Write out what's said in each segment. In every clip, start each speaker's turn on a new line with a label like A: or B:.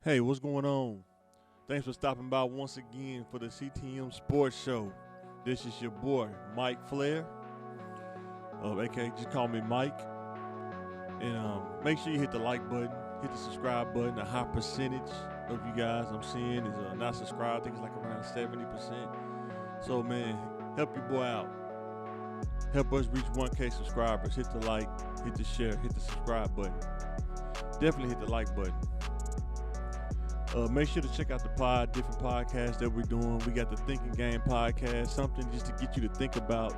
A: Hey, what's going on? Thanks for stopping by once again for the CTM Sports Show. This is your boy, Mike Flair, aka just call me Mike. And make sure you hit the like button, hit the subscribe button. A high percentage of you guys I'm seeing is not subscribed. I think it's like around 70%. So, man, help your boy out. Help us reach 1K subscribers. Hit the like, hit the share, hit the subscribe button. Definitely hit the like button. Make sure to check out the different podcasts that we're doing. We got the Thinking Game podcast, something just to get you to think about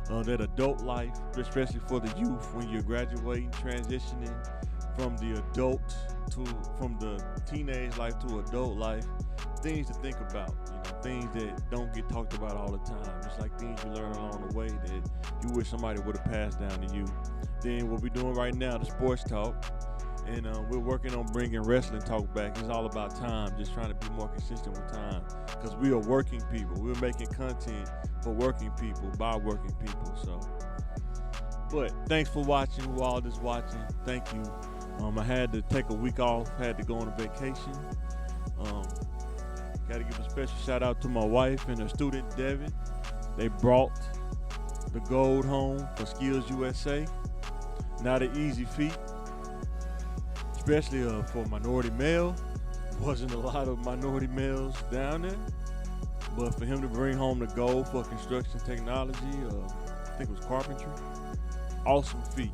A: that adult life, especially for the youth when you're graduating, transitioning from from the teenage life to adult life. Things to think about, things that don't get talked about all the time. It's like things you learn along the way that you wish somebody would have passed down to you. Then what we're doing right now, the sports talk. And we're working on bringing wrestling talk back. It's all about time, just trying to be more consistent with time. Because we are working people. We're making content for working people, by working people. But thanks for watching, who all is watching. Thank you. I had to take a week off, had to go on a vacation. Got to give a special shout out to my wife and her student, Devin. They brought the gold home for Skills USA. Not an easy feat. Especially for minority male. Wasn't a lot of minority males down there. But for him to bring home the gold for construction technology, I think it was carpentry, awesome feat.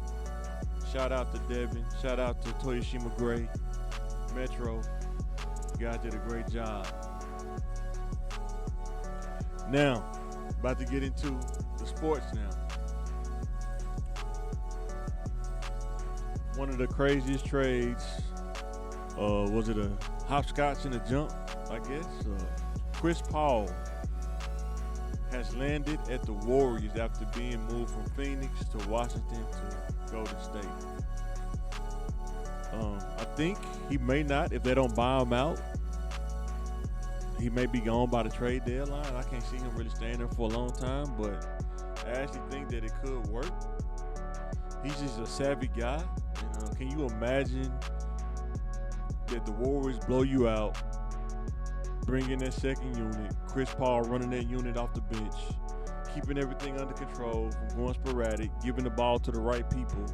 A: Shout out to Devin. Shout out to Toyoshima Gray, Metro. You guys did a great job. Now, about to get into the sports now. One of the craziest trades, was it a hopscotch and a jump, I guess? Chris Paul has landed at the Warriors after being moved from Phoenix to Washington to Golden State. I think he may not, if they don't buy him out, he may be gone by the trade deadline. I can't see him really staying there for a long time, but I actually think that it could work. He's just a savvy guy. Can you imagine that the Warriors blow you out, bring in that second unit, Chris Paul running that unit off the bench, keeping everything under control from going sporadic, giving the ball to the right people?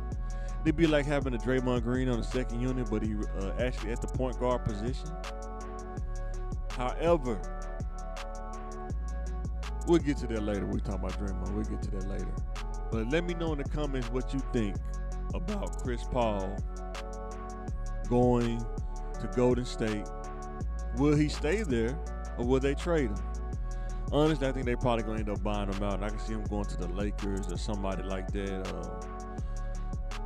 A: It'd be like having a Draymond Green on the second unit, but he actually at the point guard position. However, we'll get to that later. We're talking about Draymond. We'll get to that later. But let me know in the comments what you think about Chris Paul going to Golden State. Will he stay there or will they trade him? Honestly, I think they're probably going to end up buying him out, and I can see him going to the Lakers or somebody like that.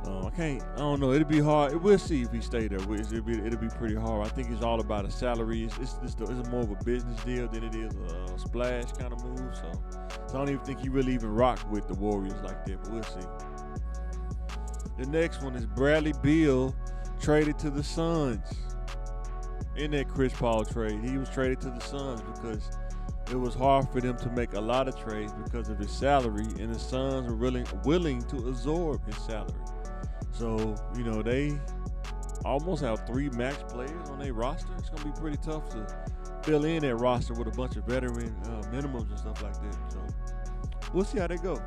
A: I don't know. It'll be hard. We'll see if he stay there. It'll be pretty hard. I think it's all about a salary. It's more of a business deal than it is a splash kind of move. So I don't even think he really even rock with the Warriors like that, but we'll see. The next one is Bradley Beal traded to the Suns. In that Chris Paul trade, he was traded to the Suns because it was hard for them to make a lot of trades because of his salary, and the Suns were really willing to absorb his salary. So, they almost have 3 max players on their roster. It's going to be pretty tough to fill in that roster with a bunch of veteran minimums and stuff like that. So, we'll see how they go.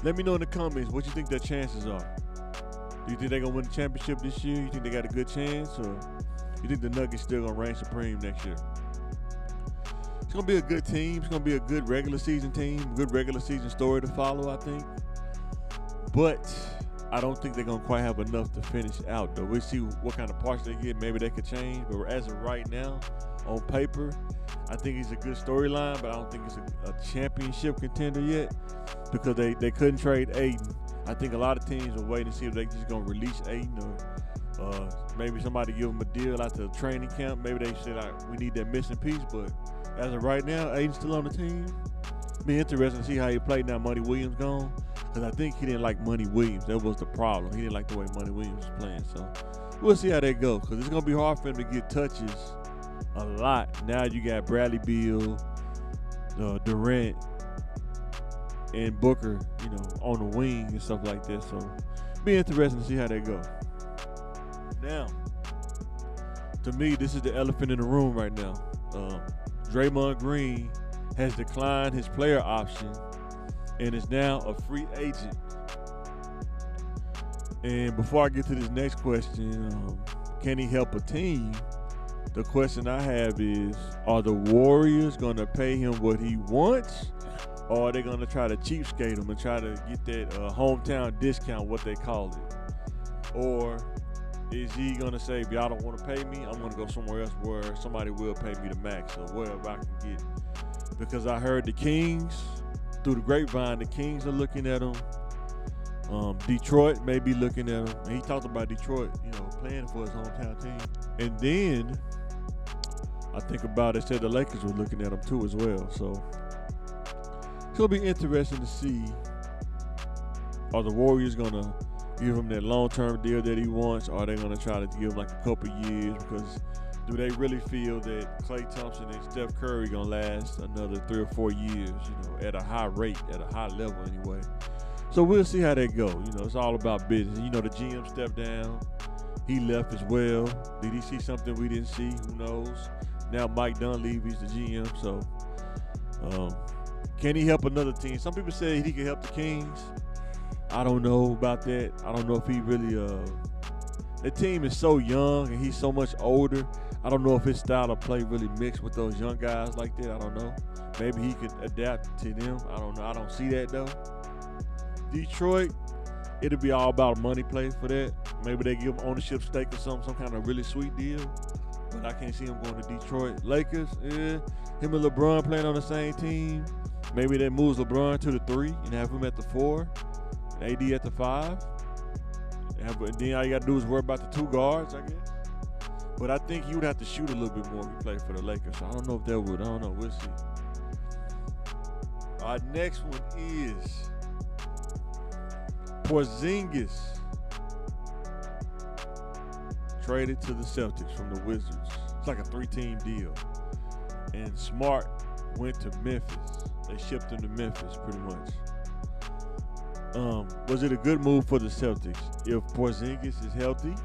A: Let me know in the comments what you think their chances are. Do you think they're going to win the championship this year? You think they got a good chance? Or you think the Nuggets still going to reign supreme next year? It's going to be a good team. It's going to be a good regular season team. Good regular season story to follow, I think. But I don't think they're going to quite have enough to finish out, though. We'll see what kind of parts they get. Maybe they could change. But as of right now, on paper, I think it's a good storyline, but I don't think it's a championship contender yet because they couldn't trade Aiden. I think a lot of teams are waiting to see if they're just going to release Aiden or maybe somebody give him a deal after the training camp. Maybe they say, we need that missing piece. But as of right now, Aiden's still on the team. Be interesting to see how he played now Monty Williams gone. Because I think he didn't like Monty Williams. That was the problem. He didn't like the way Monty Williams was playing. So we'll see how that goes. Because it's going to be hard for him to get touches a lot. Now you got Bradley Beal, Durant, and Booker, on the wing and stuff like that. So be interesting to see how they go. Now, to me, this is the elephant in the room right now. Draymond Green has declined his player option and is now a free agent. And before I get to this next question, can he help a team? The question I have is, are the Warriors going to pay him what he wants, or are they going to try to cheapskate him and try to get that hometown discount, what they call it? Or is he going to say, if y'all don't want to pay me, I'm going to go somewhere else where somebody will pay me the max or wherever I can get? Because I heard the Kings, through the grapevine, the Kings are looking at him. Detroit may be looking at him. And he talked about Detroit, playing for his hometown team. And then I think about it, said the Lakers were looking at him too as well. So it's going to be interesting to see, are the Warriors going to give him that long-term deal that he wants, or are they going to try to give him like a couple years? Because do they really feel that Klay Thompson and Steph Curry going to last another 3 or 4 years, at a high rate, at a high level anyway? So we'll see how that go. It's all about business. The GM stepped down. He left as well. Did he see something we didn't see? Who knows? Now Mike Dunleavy's the GM. So can he help another team? Some people say he can help the Kings. I don't know about that. I don't know if he really the team is so young and he's so much older. I don't know if his style of play really mixed with those young guys like that. I don't know. Maybe he could adapt to them. I don't know. I don't see that though. Detroit, it'll be all about a money play for that. Maybe they give him ownership stake or some kind of really sweet deal. But I can't see him going to Detroit. Lakers, him and LeBron playing on the same team. Maybe that moves LeBron to the 3 and have him at the 4, and AD at the 5. And then all you got to do is worry about the 2 guards, I guess. But I think he would have to shoot a little bit more if he played for the Lakers. So I don't know if that would. I don't know. We'll see. Our next one is Porzingis traded to the Celtics from the Wizards. It's like a 3-team deal. And Smart went to Memphis. They shipped him to Memphis pretty much. Was it a good move for the Celtics? If Porzingis is healthy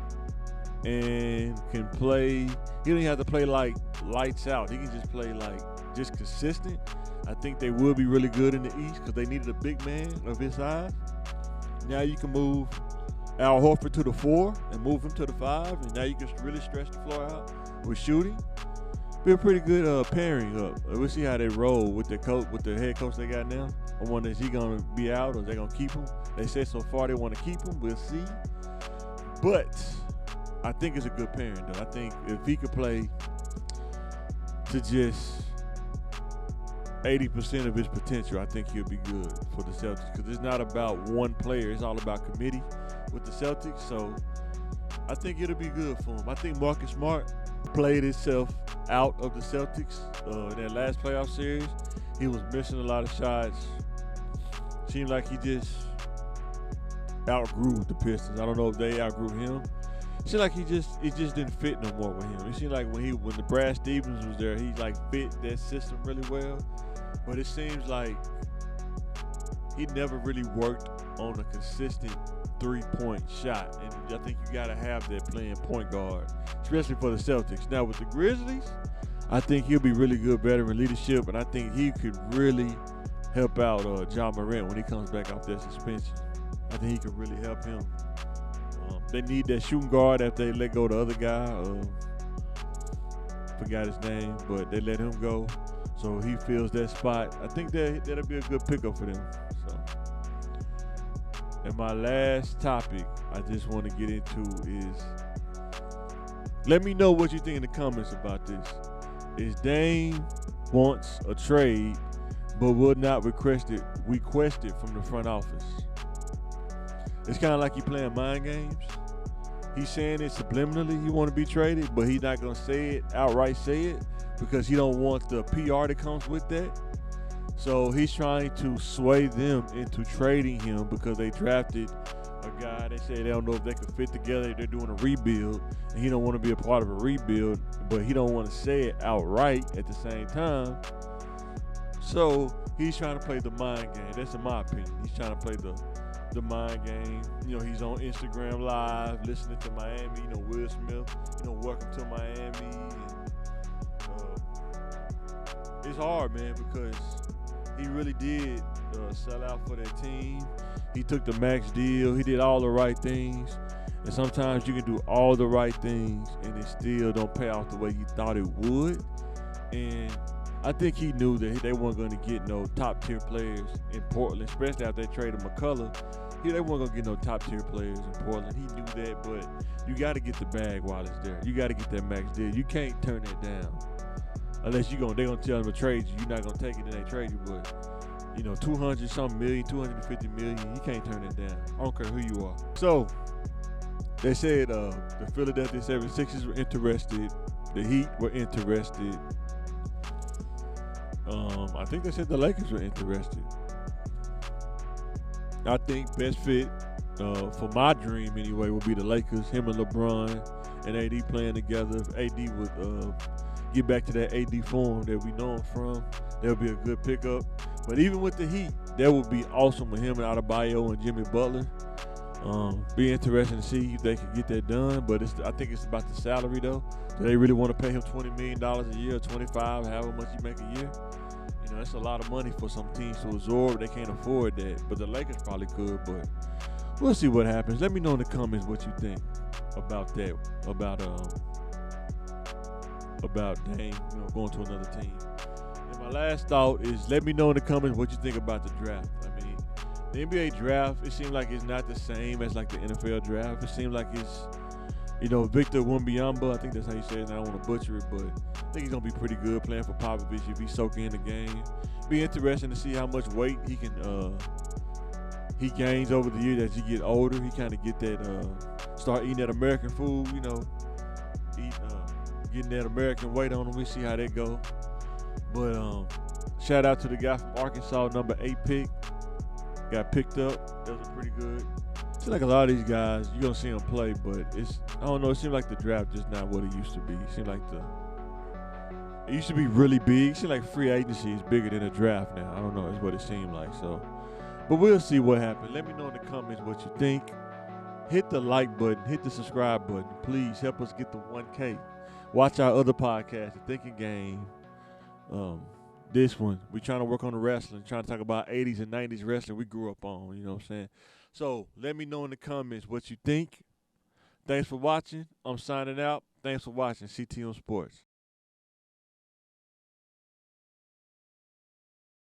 A: and can play, he don't have to play like lights out. He can just play like just consistent. I think they will be really good in the East because they needed a big man of his size. Now you can move Al Horford to the 4 and move him to the 5, and now you can really stretch the floor out with shooting. Be a pretty good pairing up. We'll see how they roll with the coach, with the head coach they got now. I wonder, is he going to be out or is they going to keep him? They say so far they want to keep him. We'll see. But I think it's a good pairing, though. I think if he could play to just 80% of his potential, I think he'll be good for the Celtics because it's not about one player. It's all about committee with the Celtics. So I think it'll be good for him. I think Marcus Smart played himself out of the Celtics in that last playoff series. He was missing a lot of shots. Seemed like he just outgrew the Pistons. I don't know if they outgrew him. It seemed like it just didn't fit no more with him. It seemed like when the Brad Stevens was there, he like fit that system really well. But it seems like he never really worked on a consistent 3-point shot. And I think you got to have that playing point guard, especially for the Celtics. Now with the Grizzlies, I think he'll be really good veteran leadership, and I think he could really help out John Morant when he comes back off that suspension. I think he could really help him. They need that shooting guard after they let go of the other guy. Forgot his name, but they let him go. So he fills that spot. I think that'll be a good pickup for them. So, and my last topic I just want to get into is, let me know what you think in the comments about this. Is Dame wants a trade, but will not request it from the front office? It's kind of like he playing mind games. He's saying it subliminally, he want to be traded, but he's not going to say it, outright say it, because he don't want the PR that comes with that. So he's trying to sway them into trading him because they drafted a guy. They say they don't know if they could fit together. They're doing a rebuild, and he don't want to be a part of a rebuild, but he don't want to say it outright at the same time. So he's trying to play the mind game. That's in my opinion. He's trying to play the the mind game. You know, he's on Instagram Live, listening to Miami. You know, Will Smith. You know, welcome to Miami. And it's hard, man, because he really did sell out for that team. He took the max deal. He did all the right things. And sometimes you can do all the right things and it still don't pay off the way you thought it would. And I think he knew that they weren't going to get no top-tier players in Portland, especially after they traded McCullough. They weren't going to get no top-tier players in Portland. He knew that, but you got to get the bag while it's there. You got to get that max deal. You can't turn that down. Unless they're going to tell them to trade you. You're not going to take it and they trade you, but, you know, 200-something million, 250 million, you can't turn that down. I don't care who you are. So, they said the Philadelphia 76ers were interested. The Heat were interested. I think they said the Lakers were interested. I think best fit for my dream anyway would be the Lakers, him and LeBron and AD playing together. If AD would get back to that AD form that we know him from, that would be a good pickup. But even with the Heat, that would be awesome with him and Adebayo and Jimmy Butler. Be interesting to see if they can get that done. But I think it's about the salary, though. Do they really want to pay him $20 million a year, 25, however much you make a year? You know, that's a lot of money for some teams to absorb. They can't afford that. But the Lakers probably could. But we'll see what happens. Let me know in the comments what you think about that, about Dame, you know, going to another team. And my last thought is, let me know in the comments what you think about the draft. I mean, the NBA draft, it seems like it's not the same as like the NFL draft. It seems like it's, you know, Victor Wembanyama, I think that's how you say it, and I don't want to butcher it, but I think he's going to be pretty good playing for Popovich if he's soaking in the game. Be interesting to see how much weight he gains over the years as he get older. He kind of get that, start eating that American food, you know, getting that American weight on him. We see how that go. But shout out to the guy from Arkansas, number 8 pick. Got picked up. That was pretty good. Seems like a lot of these guys, you're going to see them play, but I don't know, it seems like the draft just not what it used to be. It seems like it used to be really big. It seems like free agency is bigger than the draft now. I don't know, it's what it seemed like. So, but we'll see what happens. Let me know in the comments what you think. Hit the like button. Hit the subscribe button. Please help us get the 1K. Watch our other podcast, The Thinking Game. This one, we're trying to work on the wrestling, trying to talk about 80s and 90s wrestling we grew up on, you know what I'm saying? So let me know in the comments what you think. Thanks for watching. I'm signing out. Thanks for watching CTM Sports.